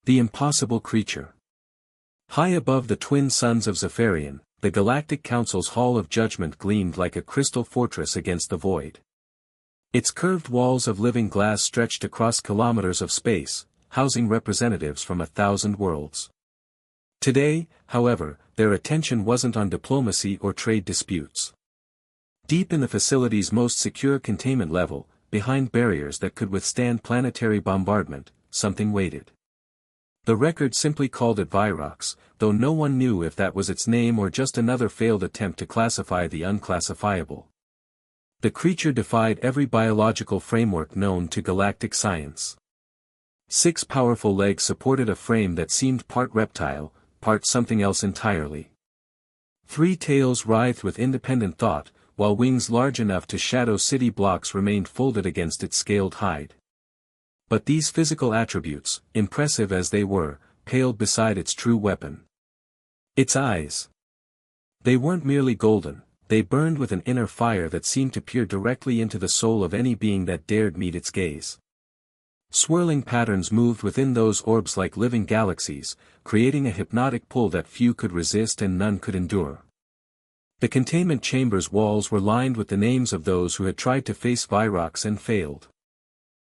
The impossible creature. High above the twin suns of Zephyrian, the Galactic Council's Hall of Judgment gleamed like a crystal fortress against the void. Its curved walls of living glass stretched across kilometers of space, housing representatives from 1,000 worlds. Today, however, their attention wasn't on diplomacy or trade disputes. Deep in the facility's most secure containment level, behind barriers that could withstand planetary bombardment, something waited. The record simply called it Vyrox, though no one knew if that was its name or just another failed attempt to classify the unclassifiable. The creature defied every biological framework known to galactic science. 6 powerful legs supported a frame that seemed part reptile, part something else entirely. 3 tails writhed with independent thought, while wings large enough to shadow city blocks remained folded against its scaled hide. But these physical attributes, impressive as they were, paled beside its true weapon. Its eyes. They weren't merely golden, they burned with an inner fire that seemed to peer directly into the soul of any being that dared meet its gaze. Swirling patterns moved within those orbs like living galaxies, creating a hypnotic pull that few could resist and none could endure. The containment chamber's walls were lined with the names of those who had tried to face Vyrox and failed.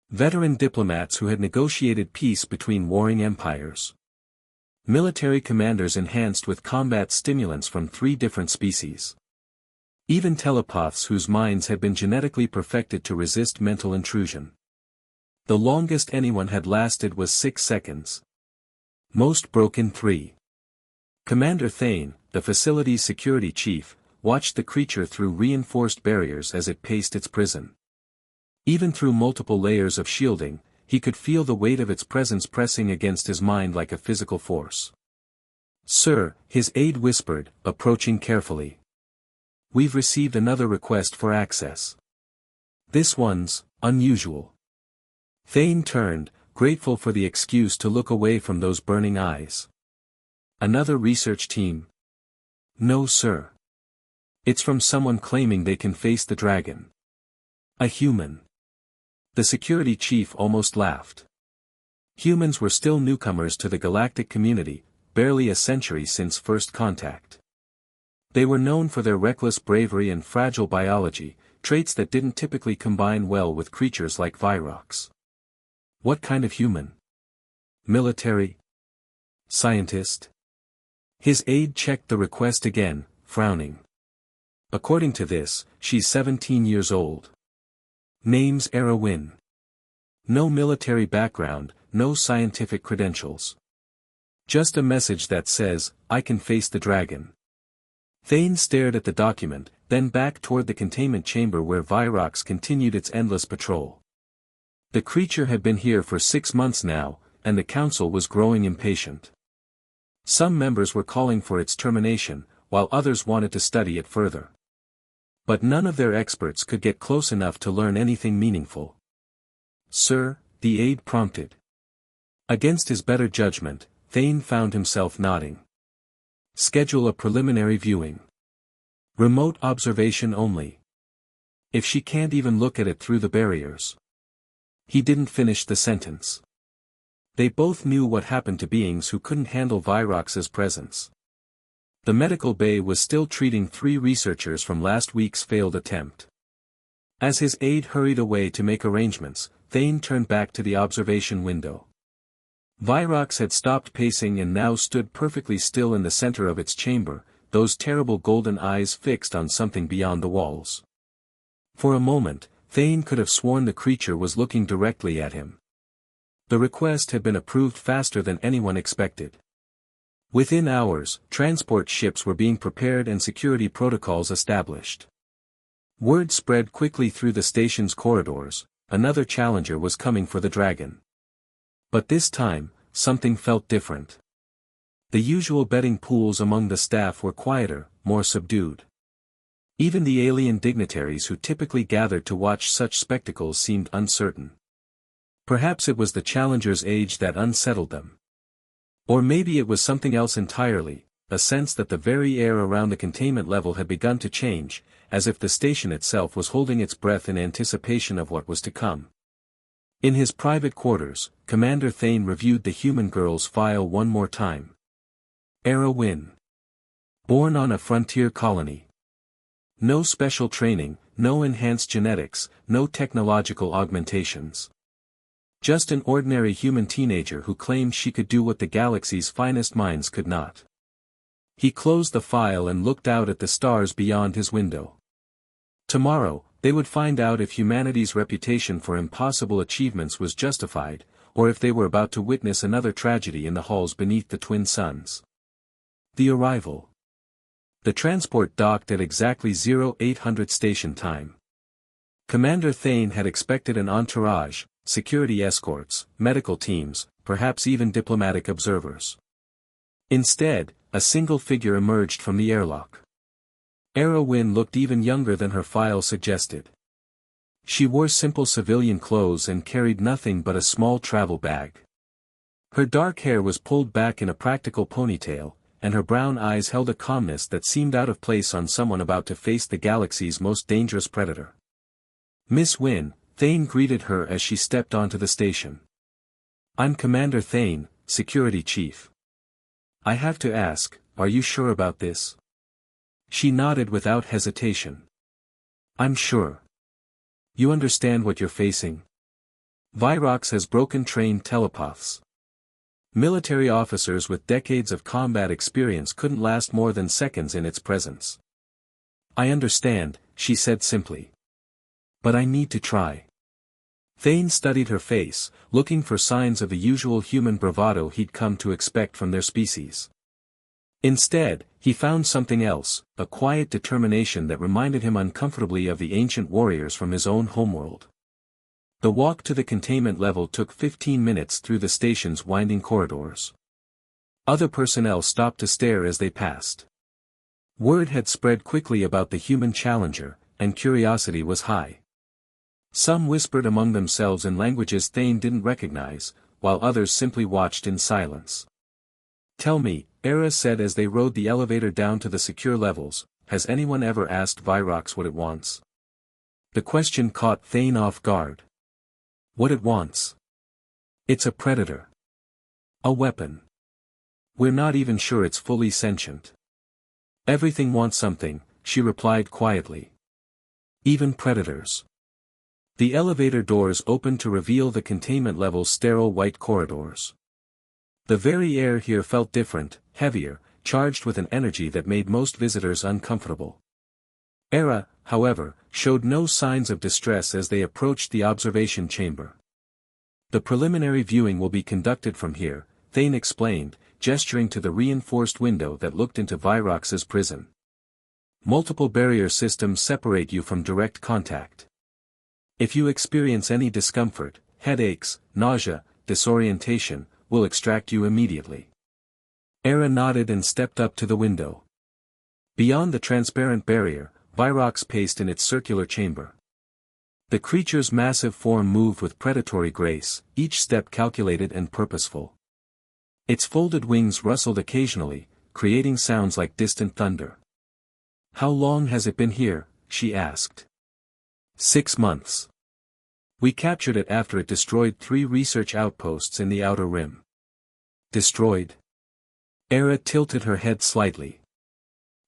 Veteran diplomats who had negotiated peace between warring empires. Military commanders enhanced with combat stimulants from 3 different species. Even telepaths whose minds had been genetically perfected to resist mental intrusion. The longest anyone had lasted was 6 seconds. Most broke in 3. Commander Thane, the facility's security chief, watched the creature through reinforced barriers as it paced its prison. Even through multiple layers of shielding, he could feel the weight of its presence pressing against his mind like a physical force. "Sir," his aide whispered, approaching carefully. "We've received another request for access. This one's unusual." Thane turned, grateful for the excuse to look away from those burning eyes. "Another research team?" "No, sir. It's from someone claiming they can face the dragon. A human." The security chief almost laughed. Humans were still newcomers to the galactic community, barely a century since first contact. They were known for their reckless bravery and fragile biology, traits that didn't typically combine well with creatures like Vyrox. What kind of human? Military? Scientist? His aide checked the request again, frowning. According to this, she's 17 years old. Name's Ara Win. No military background, no scientific credentials. Just a message that says, "I can face the dragon." Thane stared at the document, then back toward the containment chamber where Vyrox continued its endless patrol. The creature had been here for 6 months now, and the council was growing impatient. Some members were calling for its termination, while others wanted to study it further. But none of their experts could get close enough to learn anything meaningful. "Sir," the aide prompted. Against his better judgment, Thane found himself nodding. "Schedule a preliminary viewing. Remote observation only. If she can't even look at it through the barriers." He didn't finish the sentence. They both knew what happened to beings who couldn't handle Vyrox's presence. The medical bay was still treating 3 researchers from last week's failed attempt. As his aide hurried away to make arrangements, Thane turned back to the observation window. Vyrox had stopped pacing and now stood perfectly still in the center of its chamber, those terrible golden eyes fixed on something beyond the walls. For a moment, Thane could have sworn the creature was looking directly at him. The request had been approved faster than anyone expected. Within hours, transport ships were being prepared and security protocols established. Word spread quickly through the station's corridors, another challenger was coming for the dragon. But this time, something felt different. The usual betting pools among the staff were quieter, more subdued. Even the alien dignitaries who typically gathered to watch such spectacles seemed uncertain. Perhaps it was the challenger's age that unsettled them. Or maybe it was something else entirely, a sense that the very air around the containment level had begun to change, as if the station itself was holding its breath in anticipation of what was to come. In his private quarters, Commander Thane reviewed the human girl's file one more time. Ara Win. Born on a frontier colony. No special training, no enhanced genetics, no technological augmentations. Just an ordinary human teenager who claimed she could do what the galaxy's finest minds could not. He closed the file and looked out at the stars beyond his window. Tomorrow, they would find out if humanity's reputation for impossible achievements was justified, or if they were about to witness another tragedy in the halls beneath the twin suns. The arrival. The transport docked at exactly 0800 station time. Commander Thane had expected an entourage, security escorts, medical teams, perhaps even diplomatic observers. Instead, a single figure emerged from the airlock. Ara Win looked even younger than her file suggested. She wore simple civilian clothes and carried nothing but a small travel bag. Her dark hair was pulled back in a practical ponytail, and her brown eyes held a calmness that seemed out of place on someone about to face the galaxy's most dangerous predator. Miss Win, Thane greeted her as she stepped onto the station. I'm Commander Thane, Security Chief. I have to ask, are you sure about this? She nodded without hesitation. I'm sure. You understand what you're facing? Vyrox has broken trained telepaths. Military officers with decades of combat experience couldn't last more than seconds in its presence. I understand, she said simply. But I need to try. Thane studied her face, looking for signs of the usual human bravado he'd come to expect from their species. Instead, he found something else, a quiet determination that reminded him uncomfortably of the ancient warriors from his own homeworld. The walk to the containment level took 15 minutes through the station's winding corridors. Other personnel stopped to stare as they passed. Word had spread quickly about the human challenger, and curiosity was high. Some whispered among themselves in languages Thane didn't recognize, while others simply watched in silence. Tell me, Ara said as they rode the elevator down to the secure levels, has anyone ever asked Vyrox what it wants? The question caught Thane off guard. What it wants? It's a predator. A weapon. We're not even sure it's fully sentient. Everything wants something, she replied quietly. Even predators. The elevator doors opened to reveal the containment level's sterile white corridors. The very air here felt different, heavier, charged with an energy that made most visitors uncomfortable. Ara, however, showed no signs of distress as they approached the observation chamber. The preliminary viewing will be conducted from here, Thane explained, gesturing to the reinforced window that looked into Vyrox's prison. Multiple barrier systems separate you from direct contact. If you experience any discomfort, headaches, nausea, disorientation, we'll extract you immediately. Ara nodded and stepped up to the window. Beyond the transparent barrier, Vyrox paced in its circular chamber. The creature's massive form moved with predatory grace, each step calculated and purposeful. Its folded wings rustled occasionally, creating sounds like distant thunder. How long has it been here? She asked. 6 months. We captured it after it destroyed 3 research outposts in the Outer Rim. Destroyed? Ara tilted her head slightly.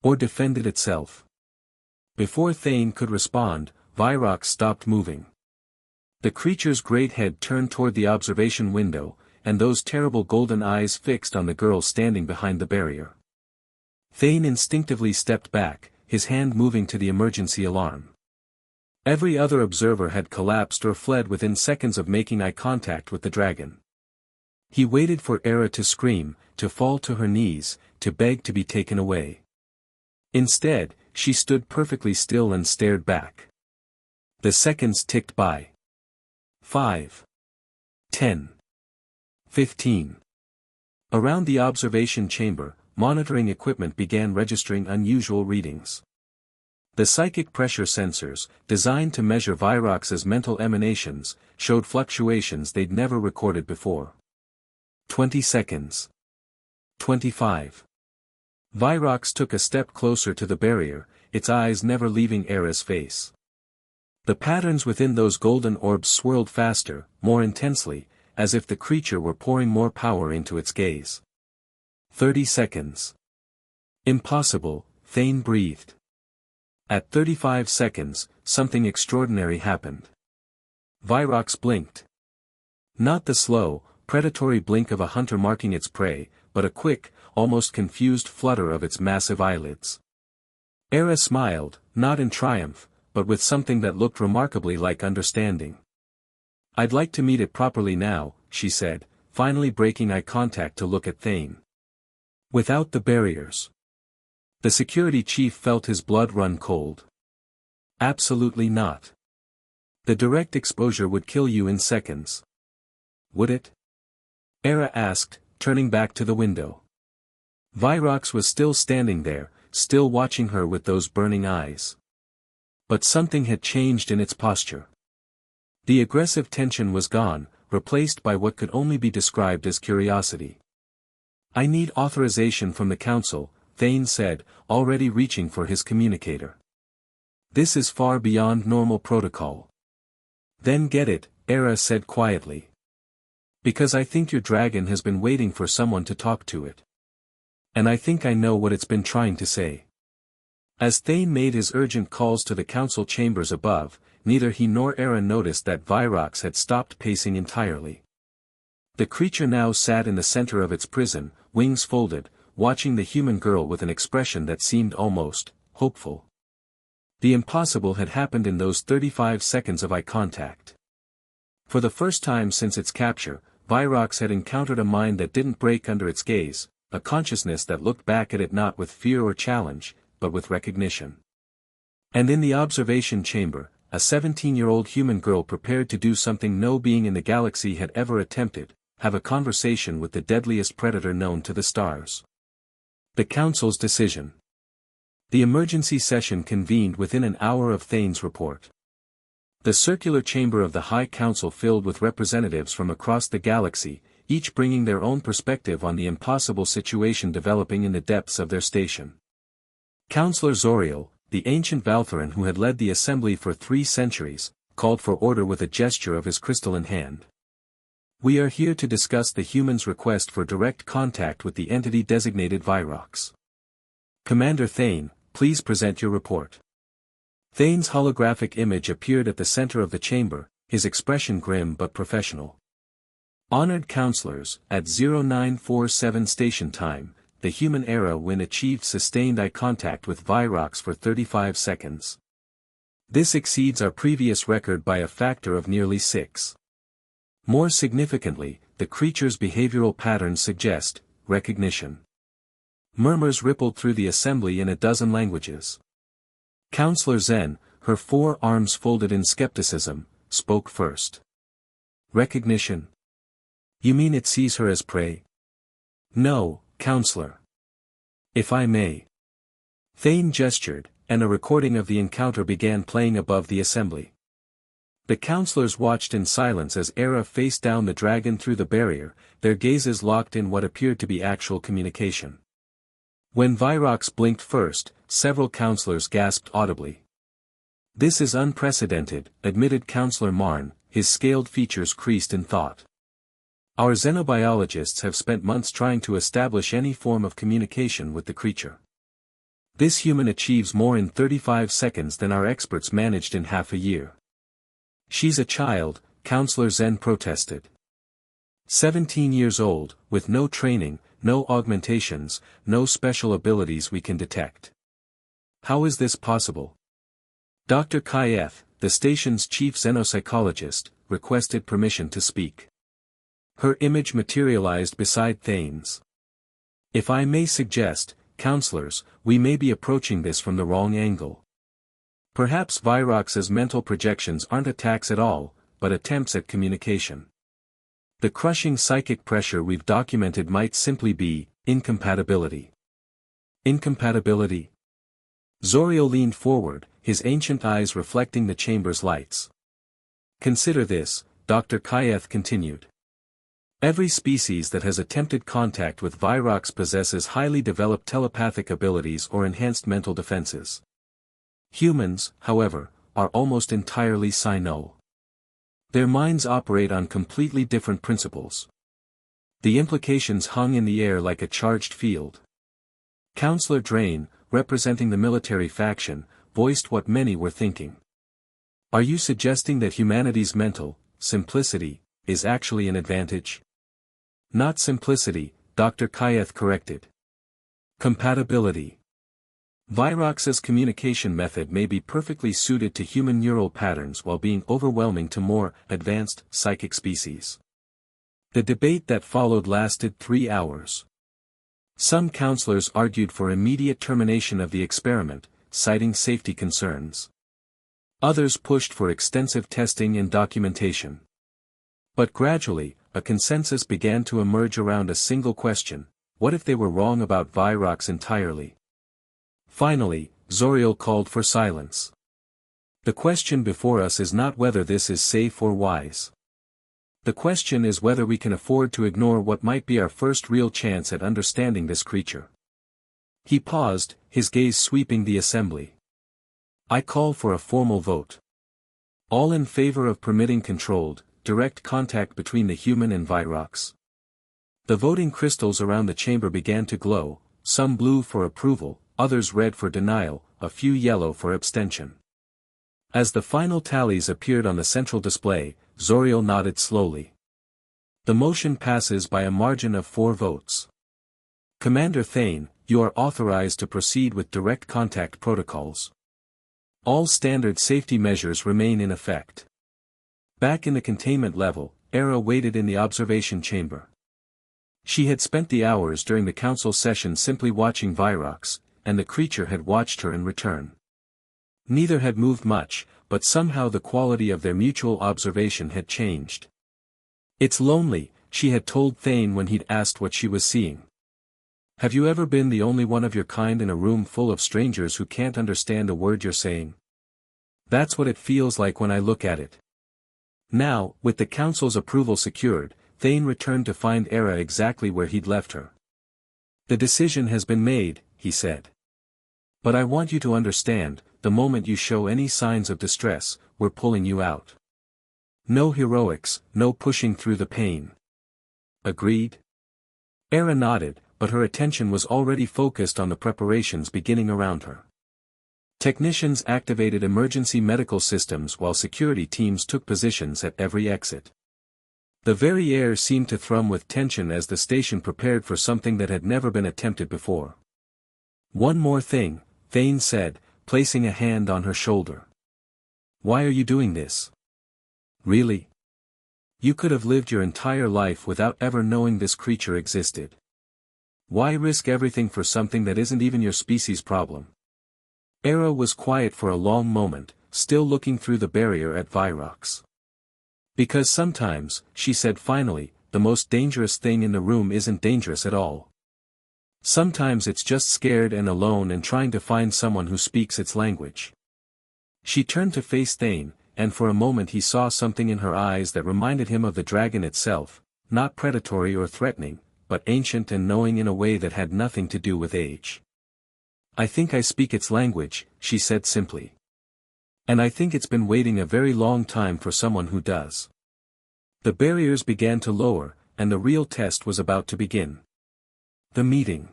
Or defended itself? Before Thane could respond, Vyrox stopped moving. The creature's great head turned toward the observation window, and those terrible golden eyes fixed on the girl standing behind the barrier. Thane instinctively stepped back, his hand moving to the emergency alarm. Every other observer had collapsed or fled within seconds of making eye contact with the dragon. He waited for Ara to scream, to fall to her knees, to beg to be taken away. Instead, she stood perfectly still and stared back. The seconds ticked by. 5. 10. 15. Around the observation chamber, monitoring equipment began registering unusual readings. The psychic pressure sensors, designed to measure Vyrox's mental emanations, showed fluctuations they'd never recorded before. 20 seconds. 25. Vyrox took a step closer to the barrier, its eyes never leaving Ara's face. The patterns within those golden orbs swirled faster, more intensely, as if the creature were pouring more power into its gaze. 30 seconds. Impossible, Thane breathed. At 35 seconds, something extraordinary happened. Vyrox blinked. Not the slow, predatory blink of a hunter marking its prey, but a quick, almost confused flutter of its massive eyelids. Ara smiled, not in triumph, but with something that looked remarkably like understanding. "I'd like to meet it properly now," she said, finally breaking eye contact to look at Thane. "Without the barriers." The security chief felt his blood run cold. "Absolutely not. The direct exposure would kill you in seconds." "Would it?" Ara asked, turning back to the window. Vyrox was still standing there, still watching her with those burning eyes. But something had changed in its posture. The aggressive tension was gone, replaced by what could only be described as curiosity. "I need authorization from the council," Thane said, already reaching for his communicator. "This is far beyond normal protocol." "Then get it," Ara said quietly. "Because I think your dragon has been waiting for someone to talk to it. And I think I know what it's been trying to say." As Thane made his urgent calls to the council chambers above, neither he nor Ara noticed that Vyrox had stopped pacing entirely. The creature now sat in the center of its prison, wings folded, watching the human girl with an expression that seemed almost hopeful. The impossible had happened in those 35 seconds of eye contact. For the first time since its capture, Vyrox had encountered a mind that didn't break under its gaze, a consciousness that looked back at it not with fear or challenge, but with recognition. And in the observation chamber, a 17-year-old human girl prepared to do something no being in the galaxy had ever attempted, have a conversation with the deadliest predator known to the stars. The council's decision. The emergency session convened within an hour of Thane's report. The circular chamber of the High Council filled with representatives from across the galaxy, each bringing their own perspective on the impossible situation developing in the depths of their station. Councillor Zoriel, the ancient Valtharan who had led the assembly for 3 centuries, called for order with a gesture of his crystalline hand. "We are here to discuss the human's request for direct contact with the entity designated Vyrox. Commander Thane, please present your report." Thane's holographic image appeared at the center of the chamber, his expression grim but professional. "Honored councillors, at 0947 station time, the human Ara Win achieved sustained eye contact with Vyrox for 35 seconds. This exceeds our previous record by a factor of nearly 6. More significantly, the creature's behavioral patterns suggest recognition." Murmurs rippled through the assembly in a dozen languages. Councillor Zen, her 4 arms folded in skepticism, spoke first. "Recognition? You mean it sees her as prey?" "No, Counselor. If I may." Thane gestured, and a recording of the encounter began playing above the assembly. The councillors watched in silence as Ara faced down the dragon through the barrier, their gazes locked in what appeared to be actual communication. When Vyrox blinked first, several councillors gasped audibly. "This is unprecedented," admitted Councillor Marn, his scaled features creased in thought. "Our xenobiologists have spent months trying to establish any form of communication with the creature. This human achieves more in 35 seconds than our experts managed in half a year." "She's a child," Councillor Zen protested. 17 years old, with no training, no augmentations, no special abilities we can detect. How is this possible?" Dr. Kayeth, the station's chief xenopsychologist, requested permission to speak. Her image materialized beside Thane's. "If I may suggest, councillors, we may be approaching this from the wrong angle. Perhaps Vyrox's mental projections aren't attacks at all, but attempts at communication. The crushing psychic pressure we've documented might simply be incompatibility." "Incompatibility?" Zoriel leaned forward, his ancient eyes reflecting the chamber's lights. "Consider this," Dr. Kayeth continued. "Every species that has attempted contact with Vyrox possesses highly developed telepathic abilities or enhanced mental defenses. Humans, however, are almost entirely psi-null. Their minds operate on completely different principles. The implications hung in the air like a charged field. Counselor Drain, representing the military faction, voiced what many were thinking. Are you suggesting that humanity's mental simplicity is actually an advantage? Not simplicity, Dr. Kayeth corrected. Compatibility. Vyrox's communication method may be perfectly suited to human neural patterns while being overwhelming to more advanced psychic species. The debate that followed lasted 3 hours. Some counselors argued for immediate termination of the experiment, citing safety concerns. Others pushed for extensive testing and documentation. But gradually, a consensus began to emerge around a single question: what if they were wrong about Vyrox entirely? Finally, Zoriel called for silence. The question before us is not whether this is safe or wise. The question is whether we can afford to ignore what might be our first real chance at understanding this creature. He paused, his gaze sweeping the assembly. I call for a formal vote. All in favor of permitting controlled, direct contact between the human and Vyrox. The voting crystals around the chamber began to glow, some blue for approval, others red for denial, a few yellow for abstention. As the final tallies appeared on the central display, Zoriel nodded slowly. The motion passes by a margin of 4 votes. Commander Thane, you are authorized to proceed with direct contact protocols. All standard safety measures remain in effect. Back in the containment level, Ara waited in the observation chamber. She had spent the hours during the council session simply watching Vyrox, and the creature had watched her in return. Neither had moved much, but somehow the quality of their mutual observation had changed. It's lonely, she had told Thane when he'd asked what she was seeing. Have you ever been the only one of your kind in a room full of strangers who can't understand a word you're saying? That's what it feels like when I look at it. Now, with the council's approval secured, Thane returned to find Ara exactly where he'd left her. The decision has been made, he said. But I want you to understand, the moment you show any signs of distress, we're pulling you out. No heroics, no pushing through the pain. Agreed? Ara nodded, but her attention was already focused on the preparations beginning around her. Technicians activated emergency medical systems while security teams took positions at every exit. The very air seemed to thrum with tension as the station prepared for something that had never been attempted before. One more thing, Thane said, placing a hand on her shoulder. Why are you doing this? Really? You could have lived your entire life without ever knowing this creature existed. Why risk everything for something that isn't even your species' problem? Ara was quiet for a long moment, still looking through the barrier at Vyrox. Because sometimes, she said finally, the most dangerous thing in the room isn't dangerous at all. Sometimes it's just scared and alone and trying to find someone who speaks its language. She turned to face Thane, and for a moment he saw something in her eyes that reminded him of the dragon itself, not predatory or threatening, but ancient and knowing in a way that had nothing to do with age. I think I speak its language, she said simply. And I think it's been waiting a very long time for someone who does. The barriers began to lower, and the real test was about to begin. The meeting.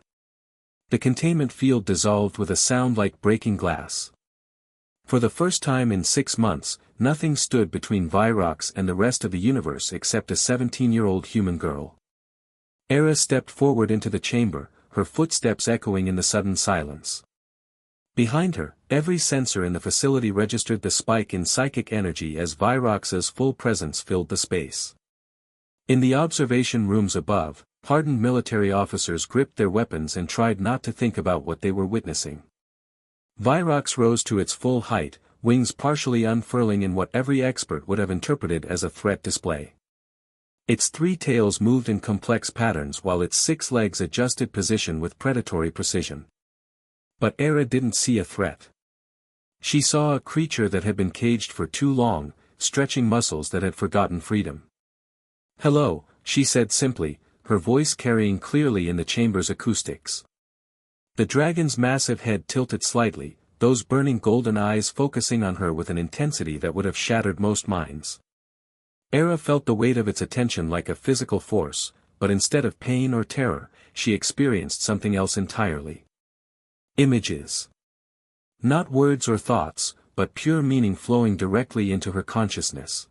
The containment field dissolved with a sound like breaking glass. For the first time in 6 months, nothing stood between Vyrox and the rest of the universe except a 17-year-old human girl. Ara stepped forward into the chamber, her footsteps echoing in the sudden silence. Behind her, every sensor in the facility registered the spike in psychic energy as Vyrox's full presence filled the space. In the observation rooms above, hardened military officers gripped their weapons and tried not to think about what they were witnessing. Vyrox rose to its full height, wings partially unfurling in what every expert would have interpreted as a threat display. Its 3 tails moved in complex patterns while its 6 legs adjusted position with predatory precision. But Ara didn't see a threat. She saw a creature that had been caged for too long, stretching muscles that had forgotten freedom. Hello, she said simply, her voice carrying clearly in the chamber's acoustics. The dragon's massive head tilted slightly, those burning golden eyes focusing on her with an intensity that would have shattered most minds. Ara felt the weight of its attention like a physical force, but instead of pain or terror, she experienced something else entirely. Images. Not words or thoughts, but pure meaning flowing directly into her consciousness.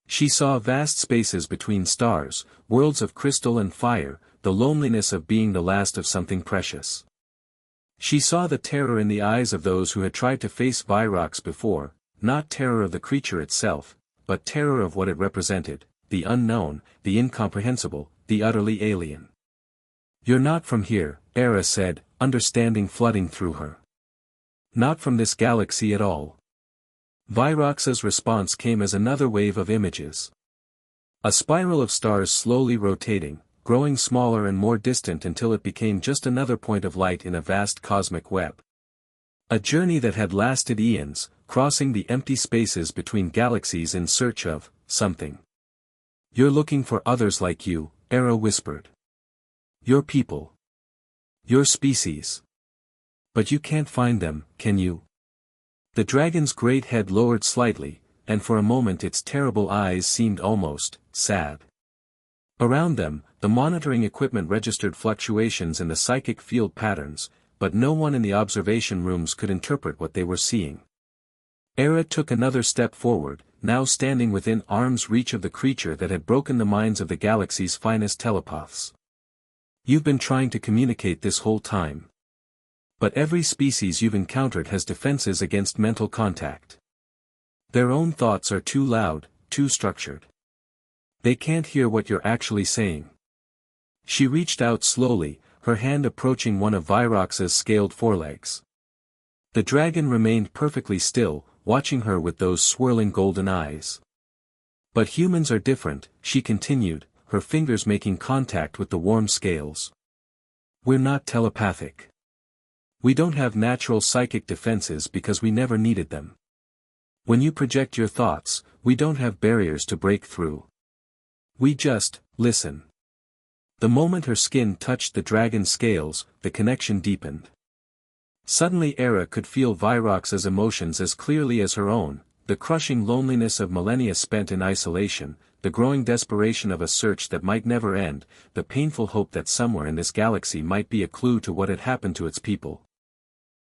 She saw vast spaces between stars, worlds of crystal and fire, the loneliness of being the last of something precious. She saw the terror in the eyes of those who had tried to face Vyrox before, not terror of the creature itself, but terror of what it represented, the unknown, the incomprehensible, the utterly alien. "You're not from here," Ara said, understanding flooding through her. "Not from this galaxy at all." Vyrox's response came as another wave of images. A spiral of stars slowly rotating, growing smaller and more distant until it became just another point of light in a vast cosmic web. A journey that had lasted eons, crossing the empty spaces between galaxies in search of something. "You're looking for others like you," Ara whispered. "Your people. Your species. But you can't find them, can you?" The dragon's great head lowered slightly, and for a moment its terrible eyes seemed almost sad. Around them, the monitoring equipment registered fluctuations in the psychic field patterns, but no one in the observation rooms could interpret what they were seeing. Ara took another step forward, now standing within arm's reach of the creature that had broken the minds of the galaxy's finest telepaths. "You've been trying to communicate this whole time. But every species you've encountered has defenses against mental contact. Their own thoughts are too loud, too structured. They can't hear what you're actually saying." She reached out slowly, her hand approaching one of Vyrox's scaled forelegs. The dragon remained perfectly still, watching her with those swirling golden eyes. "But humans are different," she continued, her fingers making contact with the warm scales. "We're not telepathic. We don't have natural psychic defenses because we never needed them. When you project your thoughts, we don't have barriers to break through. We just listen." The moment her skin touched the dragon's scales, the connection deepened. Suddenly Ara could feel Vyrox's emotions as clearly as her own, the crushing loneliness of millennia spent in isolation, the growing desperation of a search that might never end, the painful hope that somewhere in this galaxy might be a clue to what had happened to its people.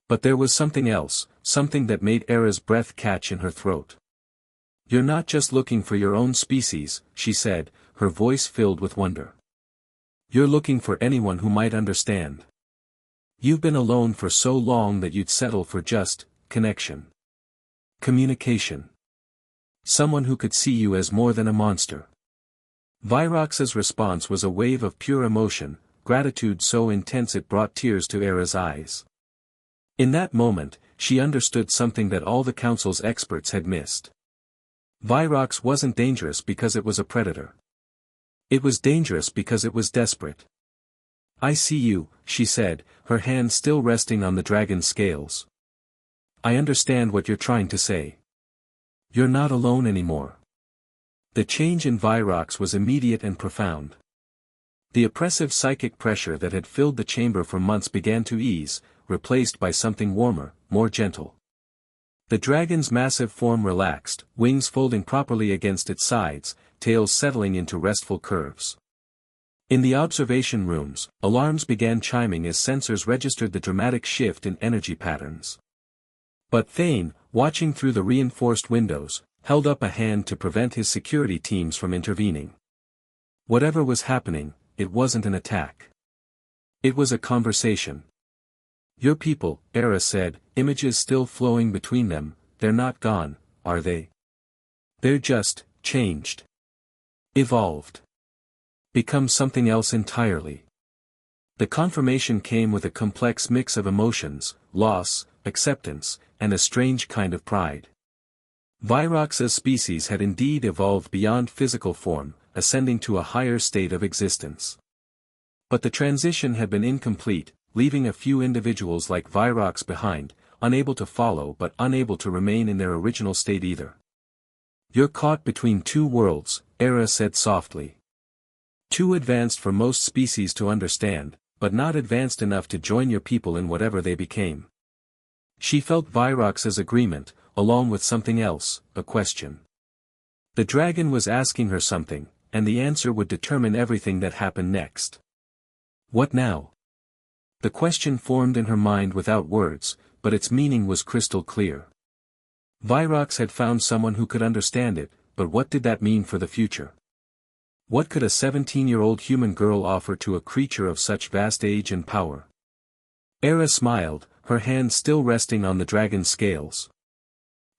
But there was something else, something that made Ara's breath catch in her throat. "You're not just looking for your own species," she said, her voice filled with wonder. "You're looking for anyone who might understand. You've been alone for so long that you'd settle for just connection. Communication. Someone who could see you as more than a monster." Vyrox's response was a wave of pure emotion, gratitude so intense it brought tears to Ara's eyes. In that moment, she understood something that all the Council's experts had missed. Vyrox wasn't dangerous because it was a predator. It was dangerous because it was desperate. "I see you," she said, her hand still resting on the dragon's scales. "I understand what you're trying to say. You're not alone anymore." The change in Vyrox was immediate and profound. The oppressive psychic pressure that had filled the chamber for months began to ease, replaced by something warmer, more gentle. The dragon's massive form relaxed, wings folding properly against its sides, tails settling into restful curves. In the observation rooms, alarms began chiming as sensors registered the dramatic shift in energy patterns. But Thane, watching through the reinforced windows, held up a hand to prevent his security teams from intervening. Whatever was happening, it wasn't an attack. It was a conversation. "Your people," Ara said, images still flowing between them, "they're not gone, are they? They're just changed. Evolved. Become something else entirely." The confirmation came with a complex mix of emotions, loss, acceptance, and a strange kind of pride. Vyrox's species had indeed evolved beyond physical form, ascending to a higher state of existence. But the transition had been incomplete, leaving a few individuals like Vyrox behind, unable to follow but unable to remain in their original state either. "You're caught between two worlds," Ara said softly. "Too advanced for most species to understand, but not advanced enough to join your people in whatever they became. She felt Vyrox's agreement, along with something else, a question. The dragon was asking her something, and the answer would determine everything that happened next. What now? The question formed in her mind without words, but its meaning was crystal clear. Vyrox had found someone who could understand it, but what did that mean for the future? What could a 17-year-old human girl offer to a creature of such vast age and power? Ara smiled, her hand still resting on the dragon's scales.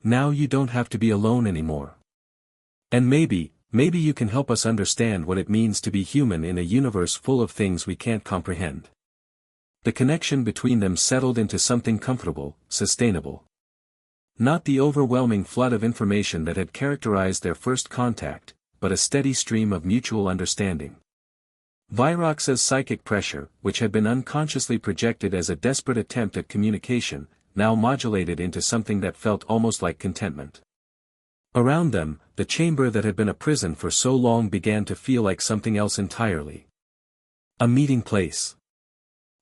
Now you don't have to be alone anymore. And maybe you can help us understand what it means to be human in a universe full of things we can't comprehend. The connection between them settled into something comfortable, sustainable. Not the overwhelming flood of information that had characterized their first contact, but a steady stream of mutual understanding. Vyrox's psychic pressure, which had been unconsciously projected as a desperate attempt at communication, now modulated into something that felt almost like contentment. Around them, the chamber that had been a prison for so long began to feel like something else entirely. A meeting place.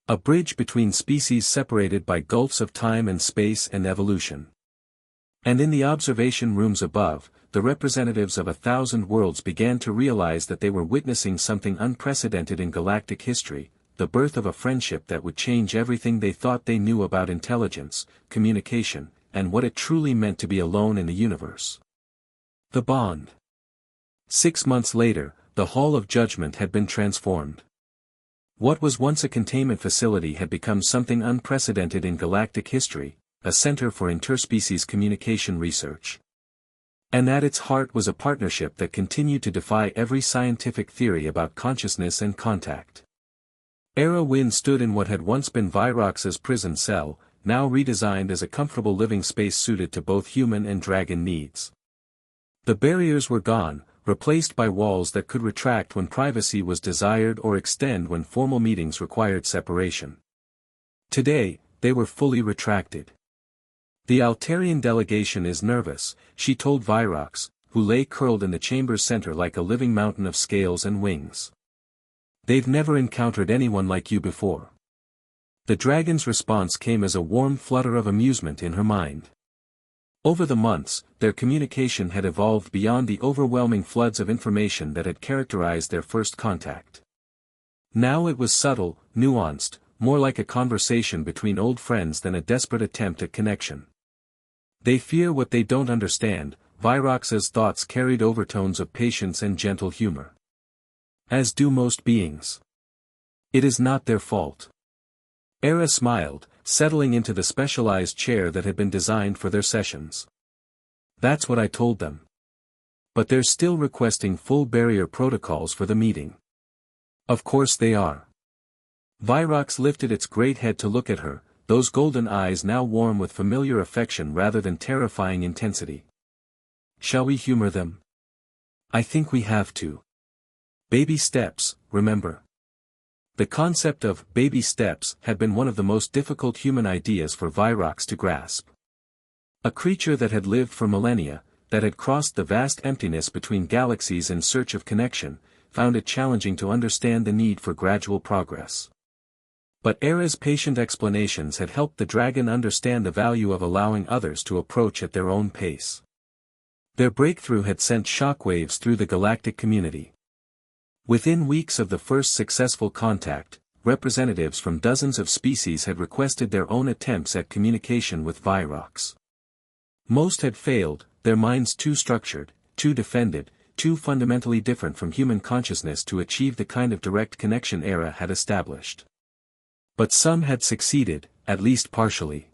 A bridge between species separated by gulfs of time and space and evolution. And in the observation rooms above, the representatives of 1,000 worlds began to realize that they were witnessing something unprecedented in galactic history, the birth of a friendship that would change everything they thought they knew about intelligence, communication, and what it truly meant to be alone in the universe. The bond. 6 months later, the Hall of Judgment had been transformed. What was once a containment facility had become something unprecedented in galactic history, a center for interspecies communication research. And at its heart was a partnership that continued to defy every scientific theory about consciousness and contact. Ara Win stood in what had once been Vyrox's prison cell, now redesigned as a comfortable living space suited to both human and dragon needs. The barriers were gone, replaced by walls that could retract when privacy was desired or extend when formal meetings required separation. Today, they were fully retracted. The Altarian delegation is nervous, she told Vyrox, who lay curled in the chamber's center like a living mountain of scales and wings. They've never encountered anyone like you before. The dragon's response came as a warm flutter of amusement in her mind. Over the months, their communication had evolved beyond the overwhelming floods of information that had characterized their first contact. Now it was subtle, nuanced, more like a conversation between old friends than a desperate attempt at connection. They fear what they don't understand, Vyrox's thoughts carried overtones of patience and gentle humor. As do most beings. It is not their fault. Ara smiled, settling into the specialized chair that had been designed for their sessions. That's what I told them. But they're still requesting full barrier protocols for the meeting. Of course they are. Vyrox lifted its great head to look at her, those golden eyes now warm with familiar affection rather than terrifying intensity. Shall we humor them? I think we have to. Baby steps, remember. The concept of baby steps had been one of the most difficult human ideas for Vyrox to grasp. A creature that had lived for millennia, that had crossed the vast emptiness between galaxies in search of connection, found it challenging to understand the need for gradual progress. But Ara's patient explanations had helped the dragon understand the value of allowing others to approach at their own pace. Their breakthrough had sent shockwaves through the galactic community. Within weeks of the first successful contact, representatives from dozens of species had requested their own attempts at communication with Vyrox. Most had failed, their minds too structured, too defended, too fundamentally different from human consciousness to achieve the kind of direct connection Ara had established. But some had succeeded, at least partially.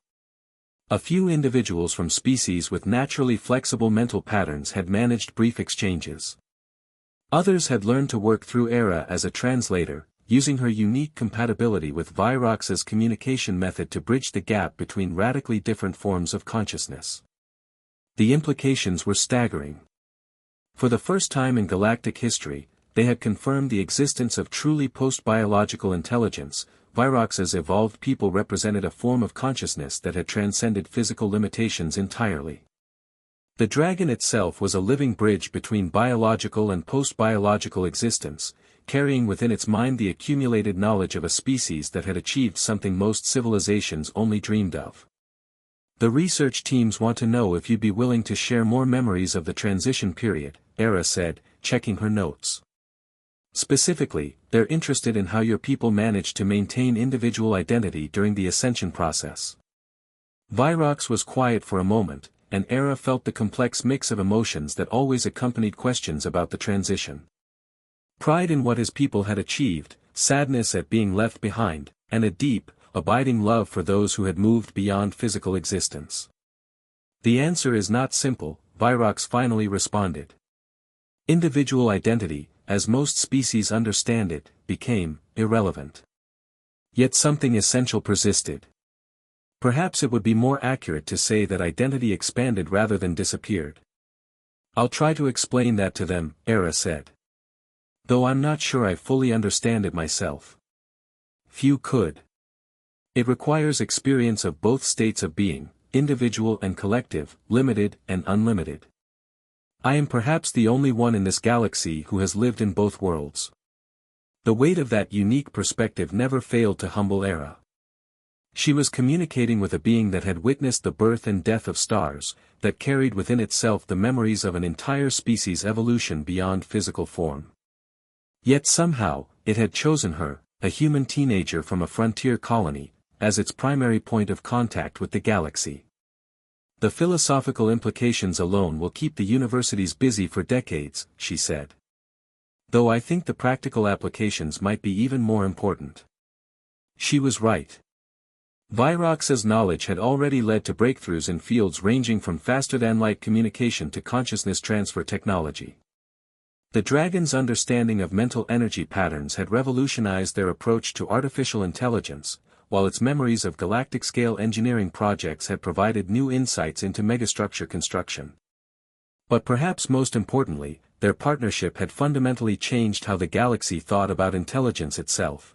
A few individuals from species with naturally flexible mental patterns had managed brief exchanges. Others had learned to work through Ara as a translator, using her unique compatibility with Vyrox's communication method to bridge the gap between radically different forms of consciousness. The implications were staggering. For the first time in galactic history, they had confirmed the existence of truly post-biological intelligence. Vyrox's evolved people represented a form of consciousness that had transcended physical limitations entirely. The dragon itself was a living bridge between biological and post-biological existence, carrying within its mind the accumulated knowledge of a species that had achieved something most civilizations only dreamed of. The research teams want to know if you'd be willing to share more memories of the transition period, Ara said, checking her notes. Specifically, they're interested in how your people managed to maintain individual identity during the ascension process. Vyrox was quiet for a moment, and Ara felt the complex mix of emotions that always accompanied questions about the transition. Pride in what his people had achieved, sadness at being left behind, and a deep, abiding love for those who had moved beyond physical existence. The answer is not simple, Vyrox finally responded. Individual identity, as most species understand it, became irrelevant. Yet something essential persisted. Perhaps it would be more accurate to say that identity expanded rather than disappeared. I'll try to explain that to them, Ara said. Though I'm not sure I fully understand it myself. Few could. It requires experience of both states of being, individual and collective, limited and unlimited. I am perhaps the only one in this galaxy who has lived in both worlds. The weight of that unique perspective never failed to humble Ara. She was communicating with a being that had witnessed the birth and death of stars, that carried within itself the memories of an entire species' evolution beyond physical form. Yet somehow, it had chosen her, a human teenager from a frontier colony, as its primary point of contact with the galaxy. The philosophical implications alone will keep the universities busy for decades, she said. Though I think the practical applications might be even more important. She was right. Vyrox's knowledge had already led to breakthroughs in fields ranging from faster-than-light communication to consciousness transfer technology. The dragon's understanding of mental energy patterns had revolutionized their approach to artificial intelligence, while its memories of galactic-scale engineering projects had provided new insights into megastructure construction. But perhaps most importantly, their partnership had fundamentally changed how the galaxy thought about intelligence itself.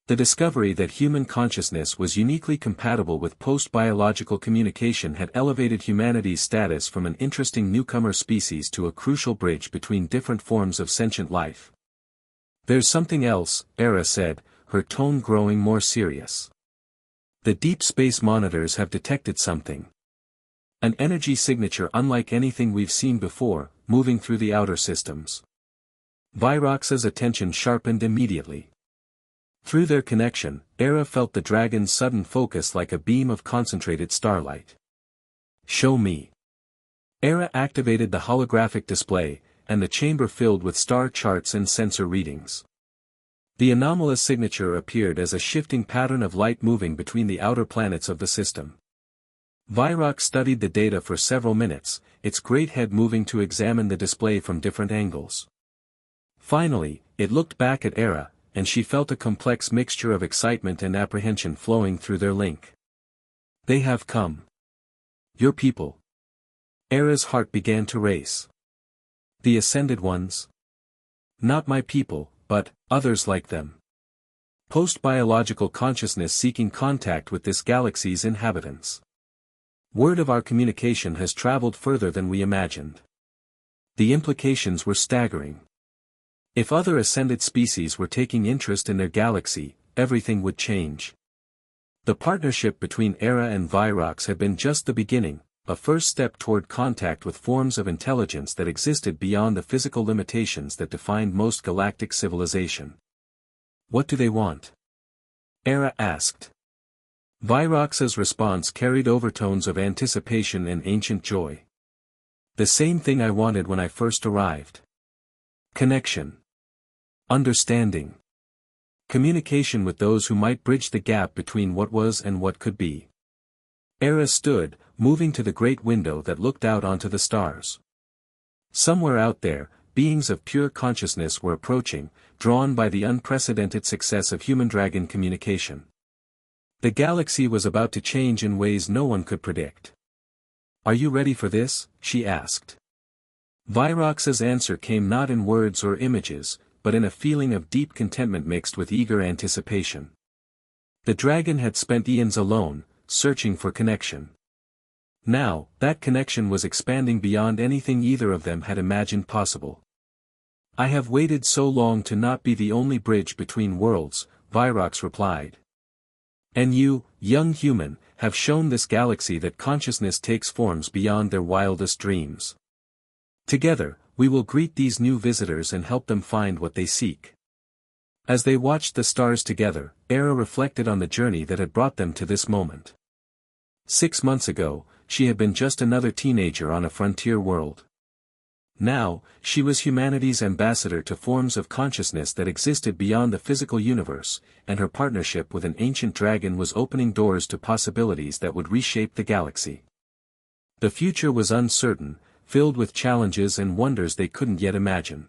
The discovery that human consciousness was uniquely compatible with post-biological communication had elevated humanity's status from an interesting newcomer species to a crucial bridge between different forms of sentient life. There's something else, Ara said, her tone growing more serious. The deep space monitors have detected something. An energy signature unlike anything we've seen before, moving through the outer systems. Vyrox's attention sharpened immediately. Through their connection, Ara felt the dragon's sudden focus like a beam of concentrated starlight. Show me. Ara activated the holographic display, and the chamber filled with star charts and sensor readings. The anomalous signature appeared as a shifting pattern of light moving between the outer planets of the system. Vyrox studied the data for several minutes, its great head moving to examine the display from different angles. Finally, it looked back at Ara, and she felt a complex mixture of excitement and apprehension flowing through their link. They have come. Your people. Ara's heart began to race. The Ascended Ones? Not my people, but others like them. Post-biological consciousness seeking contact with this galaxy's inhabitants. Word of our communication has traveled further than we imagined. The implications were staggering. If other ascended species were taking interest in their galaxy, everything would change. The partnership between Ara and Vyrox had been just the beginning, a first step toward contact with forms of intelligence that existed beyond the physical limitations that defined most galactic civilization. What do they want? Ara asked. Vyrox's response carried overtones of anticipation and ancient joy. The same thing I wanted when I first arrived. Connection. Understanding. Communication with those who might bridge the gap between what was and what could be. Ara stood, moving to the great window that looked out onto the stars. Somewhere out there, beings of pure consciousness were approaching, drawn by the unprecedented success of human-dragon communication. The galaxy was about to change in ways no one could predict. Are you ready for this? She asked. Vyrox's answer came not in words or images, but in a feeling of deep contentment mixed with eager anticipation. The dragon had spent eons alone, searching for connection. Now, that connection was expanding beyond anything either of them had imagined possible. I have waited so long to not be the only bridge between worlds, Vyrox replied. And you, young human, have shown this galaxy that consciousness takes forms beyond their wildest dreams. Together, we will greet these new visitors and help them find what they seek. As they watched the stars together, Ara reflected on the journey that had brought them to this moment. 6 months ago, she had been just another teenager on a frontier world. Now, she was humanity's ambassador to forms of consciousness that existed beyond the physical universe, and her partnership with an ancient dragon was opening doors to possibilities that would reshape the galaxy. The future was uncertain, filled with challenges and wonders they couldn't yet imagine.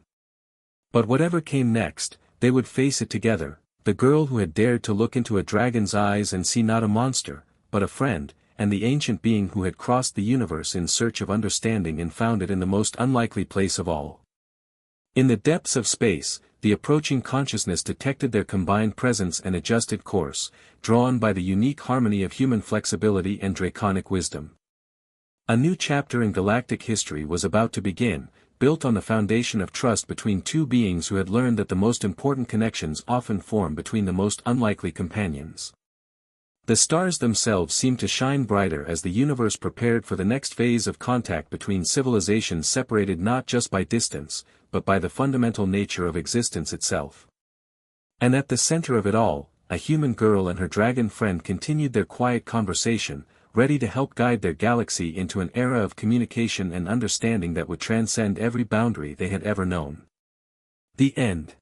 But whatever came next, they would face it together, the girl who had dared to look into a dragon's eyes and see not a monster, but a friend, and the ancient being who had crossed the universe in search of understanding and found it in the most unlikely place of all. In the depths of space, the approaching consciousness detected their combined presence and adjusted course, drawn by the unique harmony of human flexibility and draconic wisdom. A new chapter in galactic history was about to begin, built on the foundation of trust between two beings who had learned that the most important connections often form between the most unlikely companions. The stars themselves seemed to shine brighter as the universe prepared for the next phase of contact between civilizations separated not just by distance, but by the fundamental nature of existence itself. And at the center of it all, a human girl and her dragon friend continued their quiet conversation, ready to help guide their galaxy into an era of communication and understanding that would transcend every boundary they had ever known. The end.